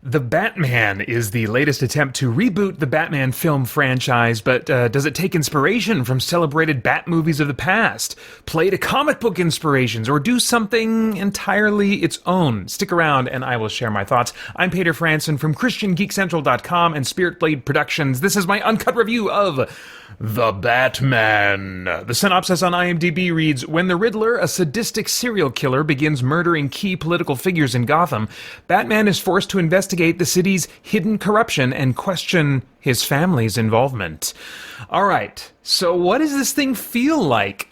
The Batman is the latest attempt to reboot the Batman film franchise, but does it take inspiration from celebrated Bat movies of the past, play to comic book inspirations, or do something entirely its own? Stick around and I will share my thoughts. I'm Peter Franson from christiangeekcentral.com and Spirit Blade Productions. This is my uncut review of The Batman. The synopsis on IMDb reads, when the Riddler, a sadistic serial killer, begins murdering key political figures in Gotham, Batman is forced to investigate the city's hidden corruption and question his family's involvement. All right, so what does this thing feel like?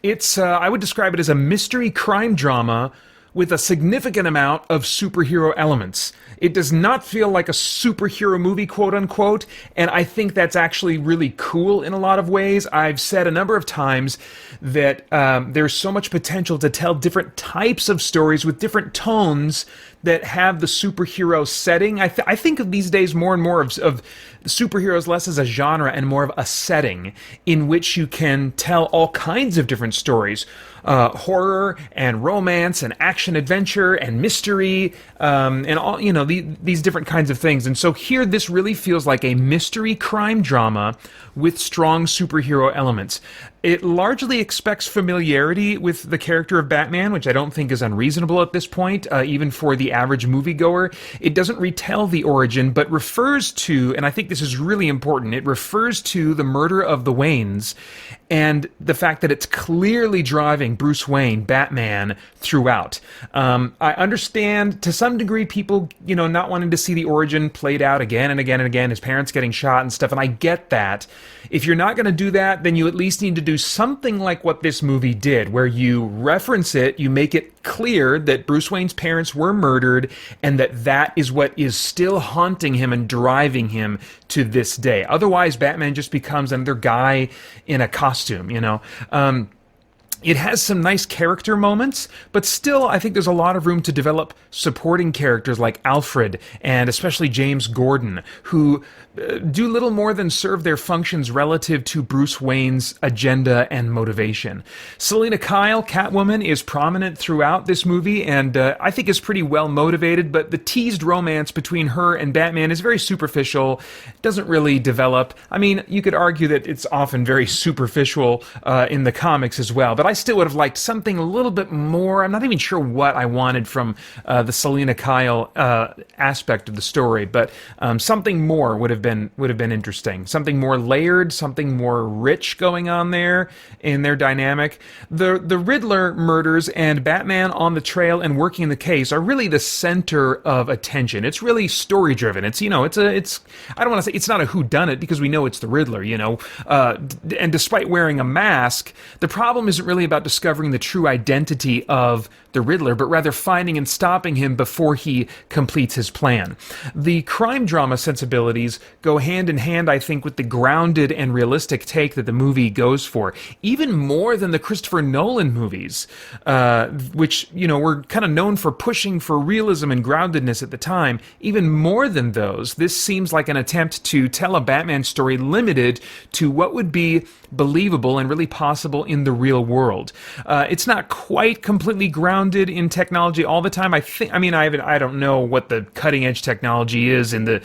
It's I would describe it as a mystery crime drama with a significant amount of superhero elements. It does not feel like a superhero movie, quote unquote, and I think that's actually really cool in a lot of ways. I've said a number of times that there's so much potential to tell different types of stories with different tones that have the superhero setting. I think of these days more and more of superheroes less as a genre and more of a setting in which you can tell all kinds of different stories. Horror and romance and action adventure and mystery and all, these different kinds of things. And so here this really feels like a mystery crime drama with strong superhero elements. It largely expects familiarity with the character of Batman, which I don't think is unreasonable at this point, even for the average moviegoer. It doesn't retell the origin, but refers to, and I think this is really important, it refers to the murder of the Waynes and the fact that it's clearly driving Bruce Wayne, Batman, throughout. I understand to some degree people, not wanting to see the origin played out again and again and again, his parents getting shot and stuff, and I get that. If you're not going to do that, then you at least need to do something like what this movie did, where you reference it, you make it clear that Bruce Wayne's parents were murdered, and that is what is still haunting him and driving him to this day. Otherwise, Batman just becomes another guy in a costume, It has some nice character moments, but still I think there's a lot of room to develop supporting characters like Alfred and especially James Gordon, who do little more than serve their functions relative to Bruce Wayne's agenda and motivation. Selena Kyle, Catwoman, is prominent throughout this movie and I think is pretty well motivated, but the teased romance between her and Batman is very superficial, doesn't really develop. I mean, you could argue that it's often very superficial in the comics as well, but I still would have liked something a little bit more. I'm not even sure what I wanted from the Selena Kyle aspect of the story, but something more would have been interesting. Something more layered, something more rich going on there in their dynamic. The Riddler murders and Batman on the trail and working the case are really the center of attention. It's really story driven. It's I don't want to say it's not a whodunit because we know it's the Riddler, and despite wearing a mask, the problem isn't really about discovering the true identity of the Riddler, but rather finding and stopping him before he completes his plan. The crime drama sensibilities go hand in hand, I think, with the grounded and realistic take that the movie goes for, even more than the Christopher Nolan movies, which, were kind of known for pushing for realism and groundedness at the time. Even more than those, this seems like an attempt to tell a Batman story limited to what would be believable and really possible in the real world. It's not quite completely grounded in technology all the time. I don't know what the cutting edge technology is in the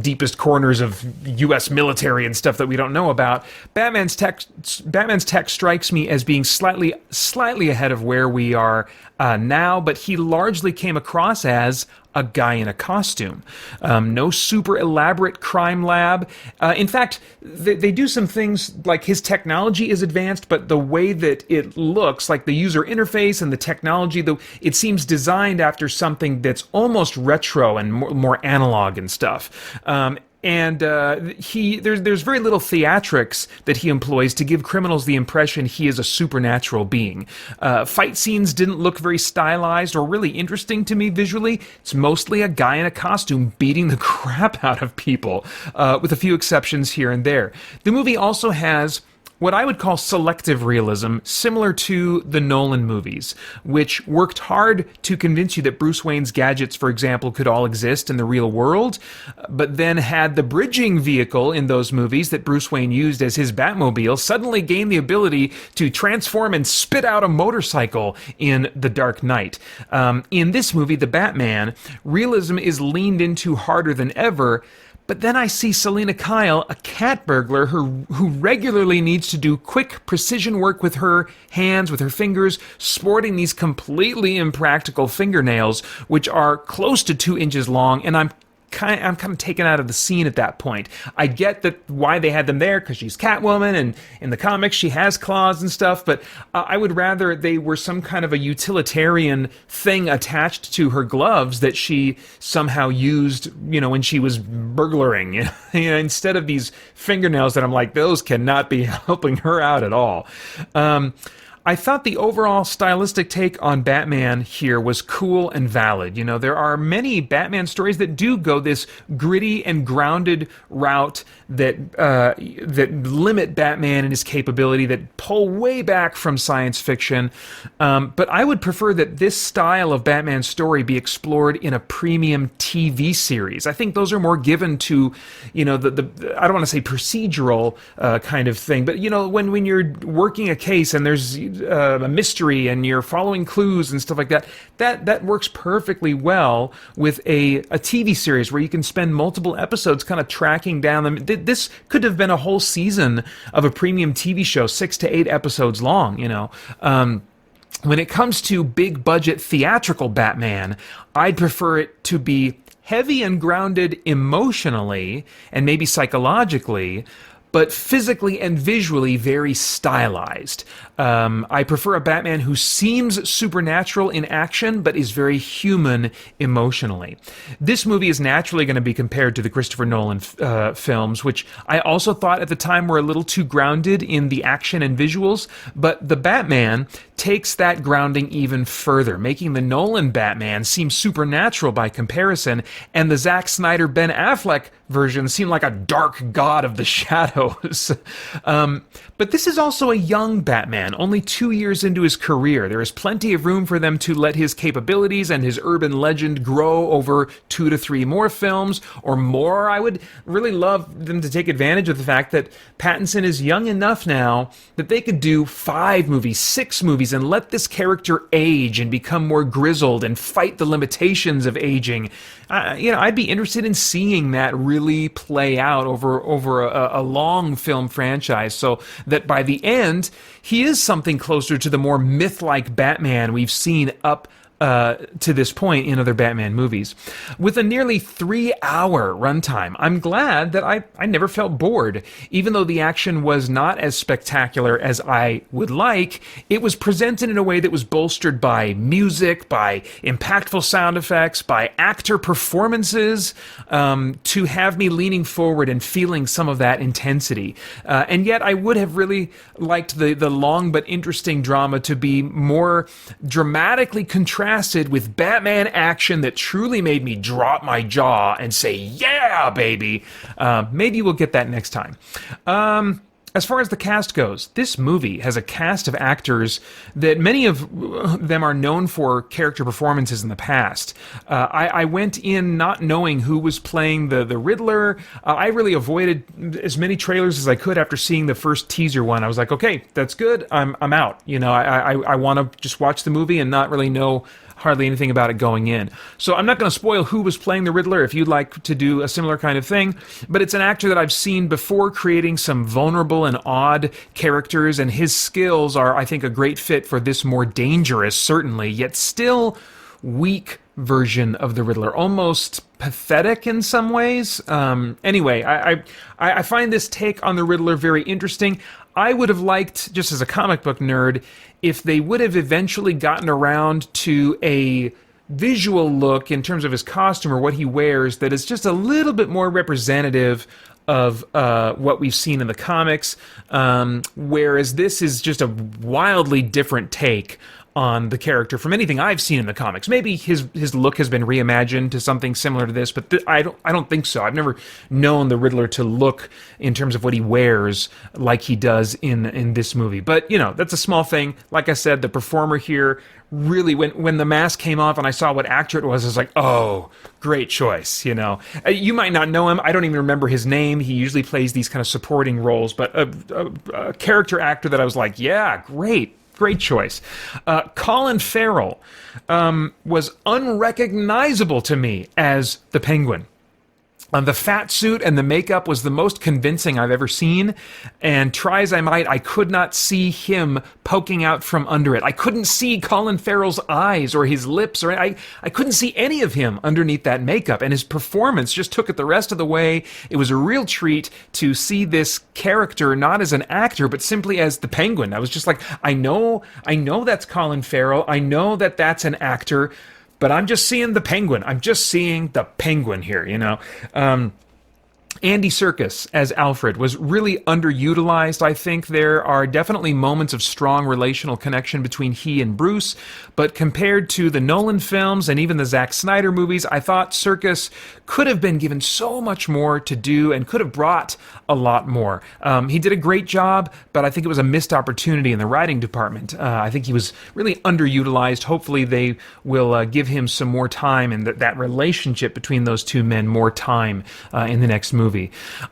deepest corners of U.S. military and stuff that we don't know about. Batman's tech strikes me as being slightly ahead of where we are now, but he largely came across as a guy in a costume. No super elaborate crime lab. In fact, they do some things like his technology is advanced, but the way that it looks, like the user interface and the technology, though, it seems designed after something that's almost retro and more analog and stuff. There's very little theatrics that he employs to give criminals the impression he is a supernatural being. Fight scenes didn't look very stylized or really interesting to me visually. It's mostly a guy in a costume beating the crap out of people, with a few exceptions here and there. The movie also has what I would call selective realism, similar to the Nolan movies, which worked hard to convince you that Bruce Wayne's gadgets, for example, could all exist in the real world, but then had the bridging vehicle in those movies that Bruce Wayne used as his Batmobile suddenly gain the ability to transform and spit out a motorcycle in The Dark Knight. In this movie, The Batman, realism is leaned into harder than ever. But then I see Selena Kyle, a cat burglar who regularly needs to do quick precision work with her hands, with her fingers, sporting these completely impractical fingernails, which are close to 2 inches long, and I'm kind of taken out of the scene at that point. I get that why they had them there, because she's Catwoman, and in the comics she has claws and stuff, but I would rather they were some kind of a utilitarian thing attached to her gloves that she somehow used, when she was burglaring, instead of these fingernails that I'm like, those cannot be helping her out at all. I thought the overall stylistic take on Batman here was cool and valid. There are many Batman stories that do go this gritty and grounded route that limit Batman and his capability, that pull way back from science fiction. But I would prefer that this style of Batman story be explored in a premium TV series. I think those are more given to, the I don't want to say procedural kind of thing, but when you're working a case and there's a mystery and you're following clues and stuff like that, that works perfectly well with a TV series where you can spend multiple episodes kind of tracking down them. This could have been a whole season of a premium TV show, 6 to 8 episodes long, When it comes to big budget theatrical Batman, I'd prefer it to be heavy and grounded emotionally and maybe psychologically, but physically and visually very stylized. I prefer a Batman who seems supernatural in action, but is very human emotionally. This movie is naturally going to be compared to the Christopher Nolan films, which I also thought at the time were a little too grounded in the action and visuals, but the Batman takes that grounding even further, making the Nolan Batman seem supernatural by comparison, and the Zack Snyder Ben Affleck version seem like a dark god of the shadows. But this is also a young Batman, only 2 years into his career. There is plenty of room for them to let his capabilities and his urban legend grow over 2 to 3 more films or more. I would really love them to take advantage of the fact that Pattinson is young enough now that they could do 5 movies, 6 movies, and let this character age and become more grizzled and fight the limitations of aging. I'd be interested in seeing that really play out over a long film franchise, so that by the end, he is something closer to the more myth-like Batman we've seen up to this point in other Batman movies. With a nearly 3-hour runtime, I'm glad that I never felt bored. Even though the action was not as spectacular as I would like, it was presented in a way that was bolstered by music, by impactful sound effects, by actor performances, to have me leaning forward and feeling some of that intensity. And yet I would have really liked the long but interesting drama to be more dramatically contrasted with Batman action that truly made me drop my jaw and say, yeah, baby. Maybe we'll get that next time. As far as the cast goes, this movie has a cast of actors that many of them are known for character performances in the past. I went in not knowing who was playing the Riddler. I really avoided as many trailers as I could after seeing the first teaser one. I was like, okay, that's good. I'm out. I want to just watch the movie and not really know hardly anything about it going in. So I'm not going to spoil who was playing the Riddler if you'd like to do a similar kind of thing, but it's an actor that I've seen before creating some vulnerable and odd characters, and his skills are, I think, a great fit for this more dangerous, certainly, yet still weak version of the Riddler, almost pathetic in some ways. Anyway, I find this take on the Riddler very interesting. I would have liked, just as a comic book nerd, if they would have eventually gotten around to a visual look in terms of his costume or what he wears that is just a little bit more representative of what we've seen in the comics, whereas this is just a wildly different take on the character from anything I've seen in the comics. Maybe his look has been reimagined to something similar to this, but I don't think so. I've never known the Riddler to look, in terms of what he wears, like he does in this movie. But, you know, that's a small thing. Like I said, the performer here really, when the mask came off and I saw what actor it was, I was like, oh, great choice, you know. You might not know him. I don't even remember his name. He usually plays these kind of supporting roles, but a character actor that I was like, yeah, great choice. Colin Farrell was unrecognizable to me as the Penguin. The fat suit and the makeup was the most convincing I've ever seen, and try as I might, I could not see him poking out from under it. I couldn't see Colin Farrell's eyes or his lips, or I couldn't see any of him underneath that makeup, and his performance just took it the rest of the way. It was a real treat to see this character not as an actor, but simply as the Penguin. I was just like, I know that's Colin Farrell. I know that that's an actor, but I'm just seeing the Penguin. I'm just seeing the Penguin here, you know. Andy Serkis as Alfred was really underutilized. I think there are definitely moments of strong relational connection between he and Bruce, but compared to the Nolan films and even the Zack Snyder movies, I thought Serkis could have been given so much more to do and could have brought a lot more. He did a great job, but I think it was a missed opportunity in the writing department. I think he was really underutilized. Hopefully they will give him some more time, and that relationship between those two men more time in the next movie.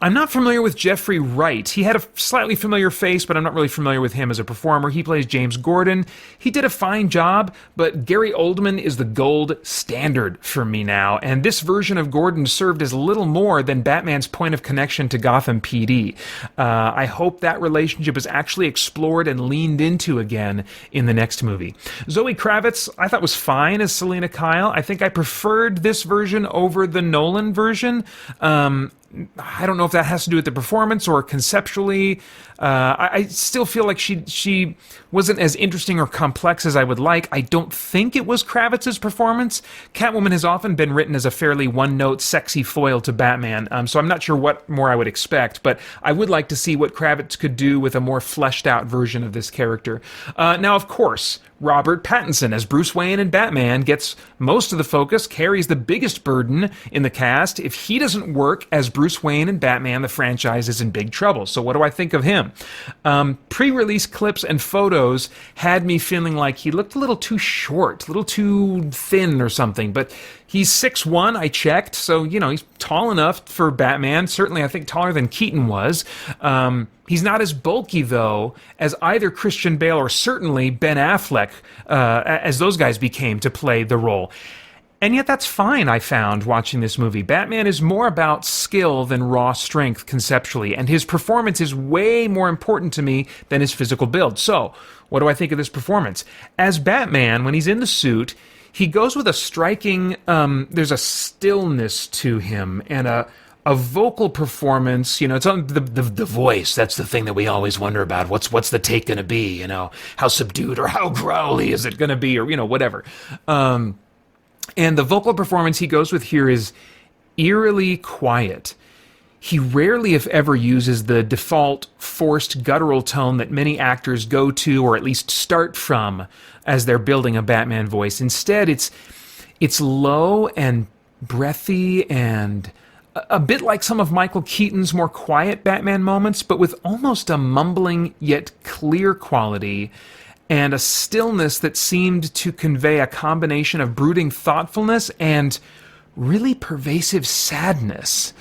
I'm not familiar with Jeffrey Wright. He had a slightly familiar face, but I'm not really familiar with him as a performer. He plays James Gordon. He did a fine job, but Gary Oldman is the gold standard for me now, and this version of Gordon served as little more than Batman's point of connection to Gotham PD. I hope that relationship is actually explored and leaned into again in the next movie. Zoe Kravitz, I thought was fine as Selena Kyle. I think I preferred this version over the Nolan version. I don't know if that has to do with the performance or conceptually. I still feel like she wasn't as interesting or complex as I would like. I don't think it was Kravitz's performance. Catwoman has often been written as a fairly one-note, sexy foil to Batman, so I'm not sure what more I would expect, but I would like to see what Kravitz could do with a more fleshed-out version of this character. Now, of course, Robert Pattinson as Bruce Wayne and Batman gets most of the focus, carries the biggest burden in the cast. If he doesn't work as Bruce Wayne and Batman, the franchise is in big trouble. So what do I think of him? Pre-release clips and photos had me feeling like he looked a little too short, a little too thin or something, but he's 6'1", I checked, so, you know, he's tall enough for Batman. Certainly, I think taller than Keaton was. He's not as bulky, though, as either Christian Bale or certainly Ben Affleck, as those guys became to play the role. And yet that's fine, I found, watching this movie. Batman is more about skill than raw strength conceptually, and his performance is way more important to me than his physical build. So, what do I think of this performance? As Batman, when he's in the suit, he goes with a striking, there's a stillness to him and a vocal performance. You know, it's on the voice. That's the thing that we always wonder about. What's the take going to be? You know, how subdued or how growly is it going to be, or, you know, whatever. And the vocal performance he goes with here is eerily quiet. He rarely, if ever, uses the default forced guttural tone that many actors go to, or at least start from, as they're building a Batman voice. Instead, it's low and breathy and a bit like some of Michael Keaton's more quiet Batman moments, but with almost a mumbling yet clear quality and a stillness that seemed to convey a combination of brooding thoughtfulness and really pervasive sadness.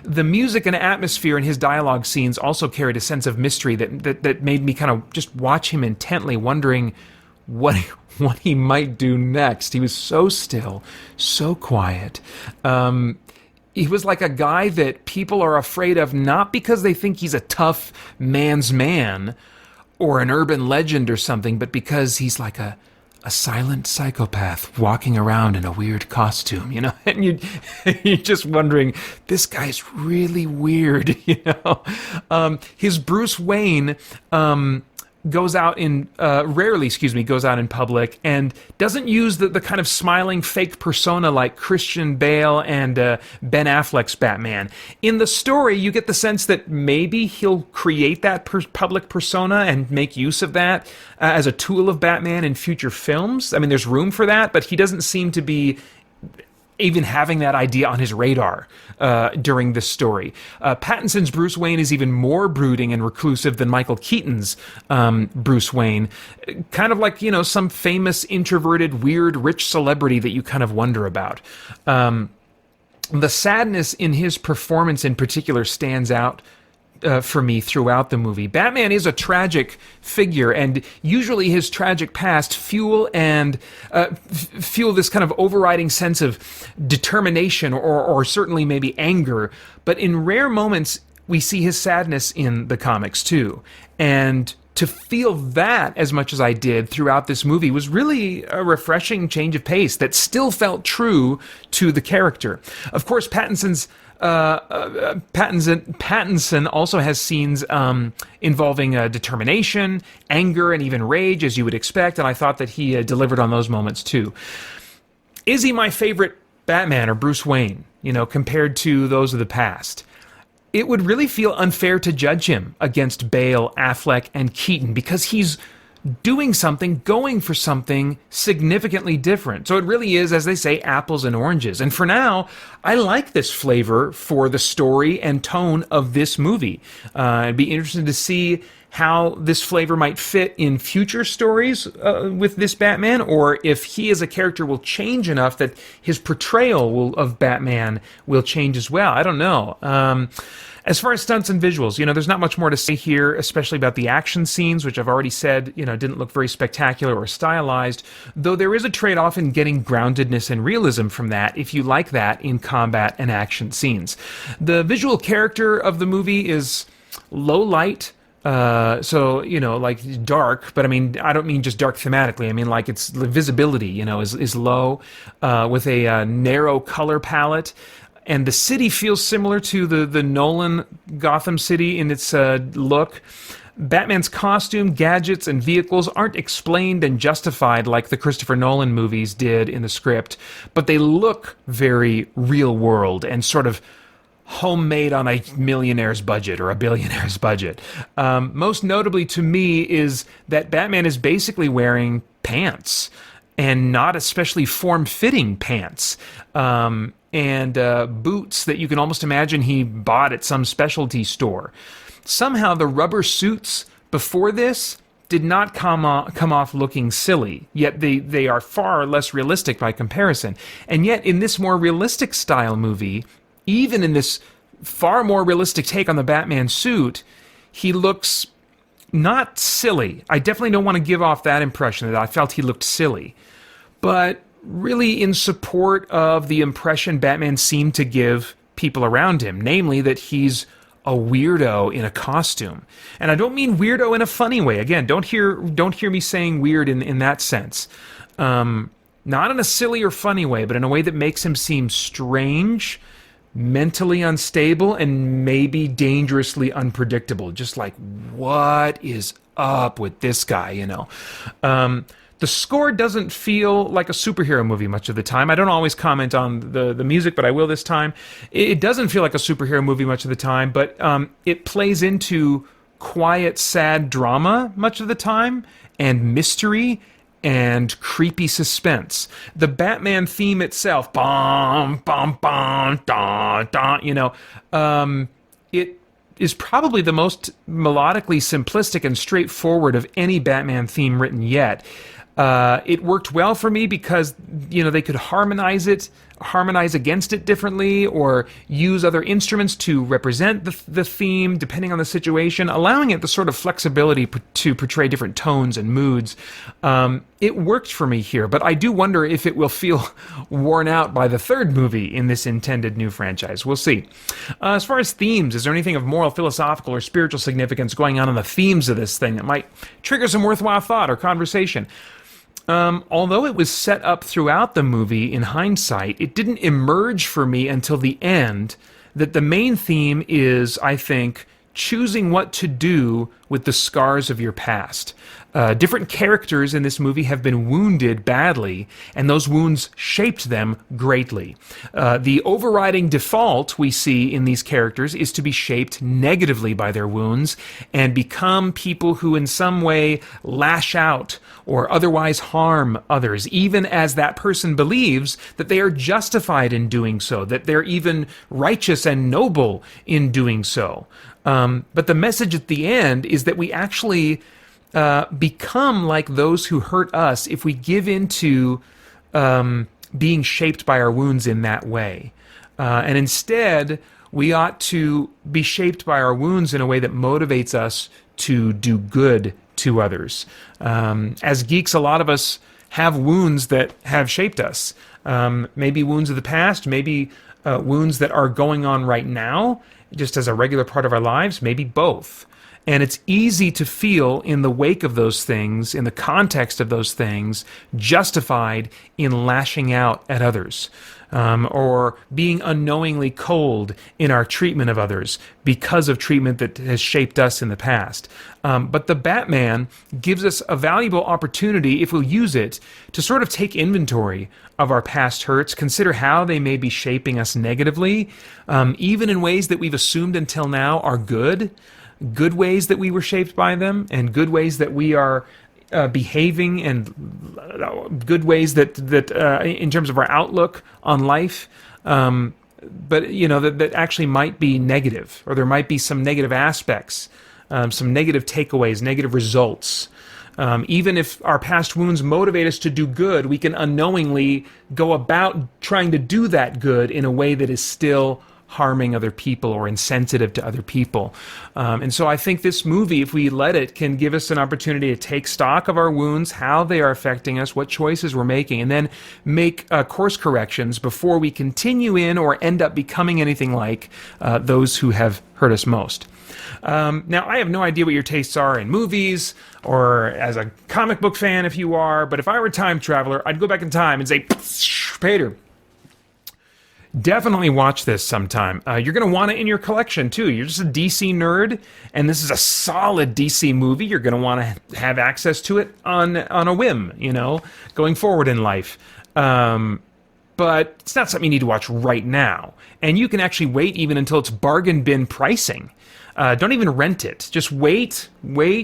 The music and atmosphere in his dialogue scenes also carried a sense of mystery that made me kind of just watch him intently, wondering what he might do next. He was so still, so quiet. He was like a guy that people are afraid of, not because they think he's a tough man's man or an urban legend or something, but because he's like a silent psychopath walking around in a weird costume, you know? And you're just wondering, this guy's really weird, you know? His Bruce Wayne goes out in public and doesn't use the kind of smiling fake persona like Christian Bale and Ben Affleck's Batman. In the story, you get the sense that maybe he'll create that public persona and make use of that as a tool of Batman in future films. I mean, there's room for that, but he doesn't seem to be even having that idea on his radar during this story. Pattinson's Bruce Wayne is even more brooding and reclusive than Michael Keaton's Bruce Wayne. Kind of like, some famous, introverted, weird, rich celebrity that you kind of wonder about. The sadness in his performance in particular stands out for me throughout the movie. Batman is a tragic figure, and usually his tragic past fuel this kind of overriding sense of determination or certainly maybe anger. But in rare moments, we see his sadness in the comics too. And to feel that as much as I did throughout this movie was really a refreshing change of pace that still felt true to the character. Of course, Pattinson also has scenes involving determination, anger, and even rage, as you would expect, and I thought that he delivered on those moments too. Is he my favorite Batman or Bruce Wayne, compared to those of the past? It would really feel unfair to judge him against Bale, Affleck, and Keaton because he's going for something significantly different. So it really is, as they say, apples and oranges. And for now, I like this flavor for the story and tone of this movie. It'd be interesting to see how this flavor might fit in future stories with this Batman, or if he as a character will change enough that his portrayal of Batman will change as well. I don't know. As far as stunts and visuals, there's not much more to say here, especially about the action scenes, which I've already said, didn't look very spectacular or stylized, though there is a trade-off in getting groundedness and realism from that, if you like that in combat and action scenes. The visual character of the movie is low light, like dark, but I don't mean just dark thematically. I mean, like its visibility, is low, with a narrow color palette. And the city feels similar to the Nolan Gotham City in its look. Batman's costume, gadgets, and vehicles aren't explained and justified like the Christopher Nolan movies did in the script, but they look very real world and sort of homemade on a millionaire's budget or a billionaire's budget. Most notably to me is that Batman is basically wearing pants, and not especially form-fitting pants. And boots that you can almost imagine he bought at some specialty store. Somehow the rubber suits before this did not come off looking silly, yet they are far less realistic by comparison. And yet in this more realistic style movie, even in this far more realistic take on the Batman suit, he looks not silly. I definitely don't want to give off that impression that I felt he looked silly, but really in support of the impression Batman seemed to give people around him, namely that he's a weirdo in a costume. And I don't mean weirdo in a funny way. Again, don't hear me saying weird in that sense. Not in a silly or funny way, but in a way that makes him seem strange, mentally unstable, and maybe dangerously unpredictable. Just like, what is up with this guy, The score doesn't feel like a superhero movie much of the time. I don't always comment on the music, but I will this time. It doesn't feel like a superhero movie much of the time, but it plays into quiet, sad drama much of the time, and mystery, and creepy suspense. The Batman theme itself, bum, bum, bum, da, da, it is probably the most melodically simplistic and straightforward of any Batman theme written yet. It worked well for me because, they could harmonize against it differently, or use other instruments to represent the theme, depending on the situation, allowing it the sort of flexibility to portray different tones and moods. It worked for me here, but I do wonder if it will feel worn out by the third movie in this intended new franchise. We'll see. As far as themes, is there anything of moral, philosophical, or spiritual significance going on in the themes of this thing that might trigger some worthwhile thought or conversation? Although it was set up throughout the movie in hindsight, it didn't emerge for me until the end that the main theme is, I think, choosing what to do with the scars of your past. Different characters in this movie have been wounded badly, and those wounds shaped them greatly. The overriding default we see in these characters is to be shaped negatively by their wounds and become people who in some way lash out or otherwise harm others, even as that person believes that they are justified in doing so, that they're even righteous and noble in doing so. But the message at the end is that we actually become like those who hurt us if we give into being shaped by our wounds in that way. And instead, we ought to be shaped by our wounds in a way that motivates us to do good to others. As geeks, a lot of us have wounds that have shaped us. Maybe wounds of the past, maybe wounds that are going on right now, just as a regular part of our lives, maybe both. And it's easy to feel in the wake of those things, in the context of those things, justified in lashing out at others, or being unknowingly cold in our treatment of others because of treatment that has shaped us in the past. But the Batman gives us a valuable opportunity, if we'll use it, to sort of take inventory of our past hurts, consider how they may be shaping us negatively, even in ways that we've assumed until now are good ways that we were shaped by them, and good ways that we are behaving, and good ways that in terms of our outlook on life, but that actually might be negative, or there might be some negative aspects, some negative takeaways, negative results. Even if our past wounds motivate us to do good, we can unknowingly go about trying to do that good in a way that is still harming other people or insensitive to other people. And so I think this movie, if we let it, can give us an opportunity to take stock of our wounds, how they are affecting us, what choices we're making, and then make course corrections before we continue in or end up becoming anything like those who have hurt us most. Now, I have no idea what your tastes are in movies, or as a comic book fan if you are, but if I were a time traveler, I'd go back in time and say, Peter, definitely watch this sometime. You're going to want it in your collection, too. You're just a DC nerd, and this is a solid DC movie. You're going to want to have access to it on a whim, going forward in life. But it's not something you need to watch right now. And you can actually wait even until it's bargain bin pricing. Don't even rent it. Just wait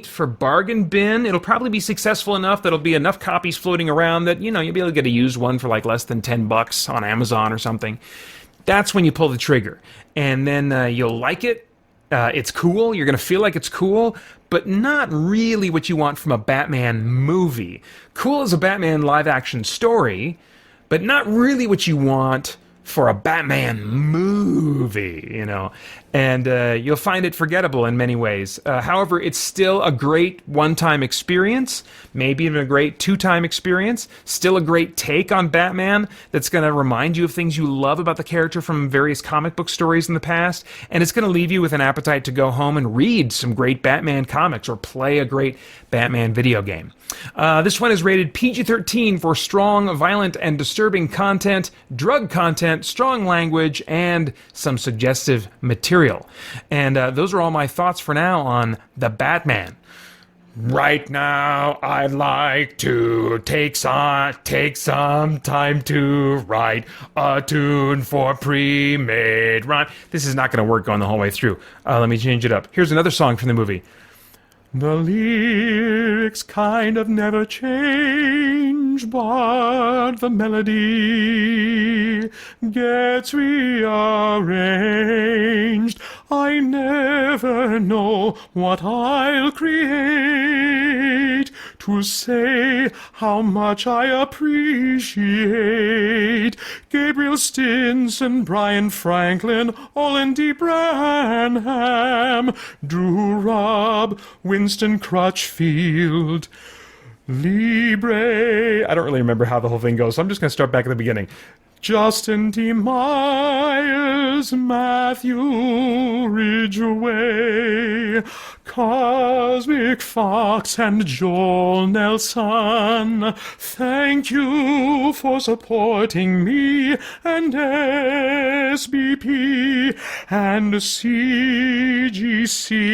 for bargain bin. It'll probably be successful enough that there'll be enough copies floating around that, you'll be able to get a used one for like less than $10 on Amazon or something. That's when you pull the trigger. And then you'll like it. It's cool. You're going to feel like it's cool, but not really what you want from a Batman movie. Cool as a Batman live-action story, but not really what you want for a Batman movie, and you'll find it forgettable in many ways. However, it's still a great one-time experience, maybe even a great two-time experience, still a great take on Batman that's going to remind you of things you love about the character from various comic book stories in the past, and it's going to leave you with an appetite to go home and read some great Batman comics or play a great Batman video game. This one is rated PG-13 for strong, violent, and disturbing content, drug content, strong language, and some suggestive material. And those are all my thoughts for now on The Batman. Right now, I'd like to take some time to write a tune for pre-made rhyme. This is not going to work going the whole way through. Let me change it up. Here's another song from the movie. The lyrics kind of never change, but the melody gets rearranged. I never know what I'll create to say how much I appreciate Gabriel Stinson, Brian Franklin, Olin D. Branham, Drew Robb, Winston Crutchfield, Libre. I don't really remember how the whole thing goes, so I'm just going to start back at the beginning. Justin D. Myers, Matthew Ridgway, Cosmic Fox and Joel Nelson, thank you for supporting me and SBP and CGC,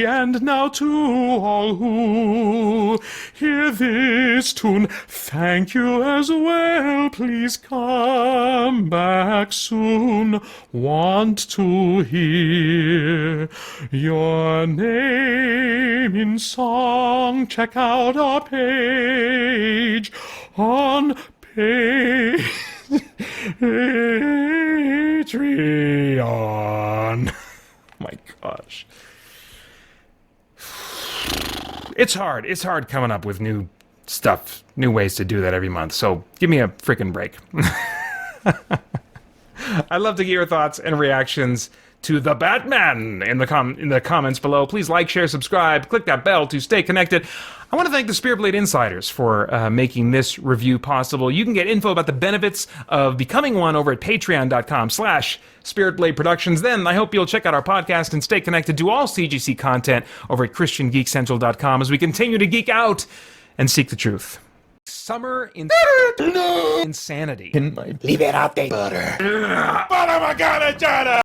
and now to all who hear this tune, thank you as well. Please come back soon. Want to hear your name in song? Check out our page on Patreon. My gosh. It's hard coming up with new stuff, new ways to do that every month. So give me a freaking break. I'd love to get your thoughts and reactions to The Batman in the comments below. Please like, share, subscribe, click that bell to stay connected. I want to thank the Spirit Blade Insiders for making this review possible. You can get info about the benefits of becoming one over at patreon.com/Spirit Blade Productions. Then I hope you'll check out our podcast and stay connected to all CGC content over at christiangeekcentral.com as we continue to geek out and seek the truth. Summer insanity. Liberate butter. But I'm a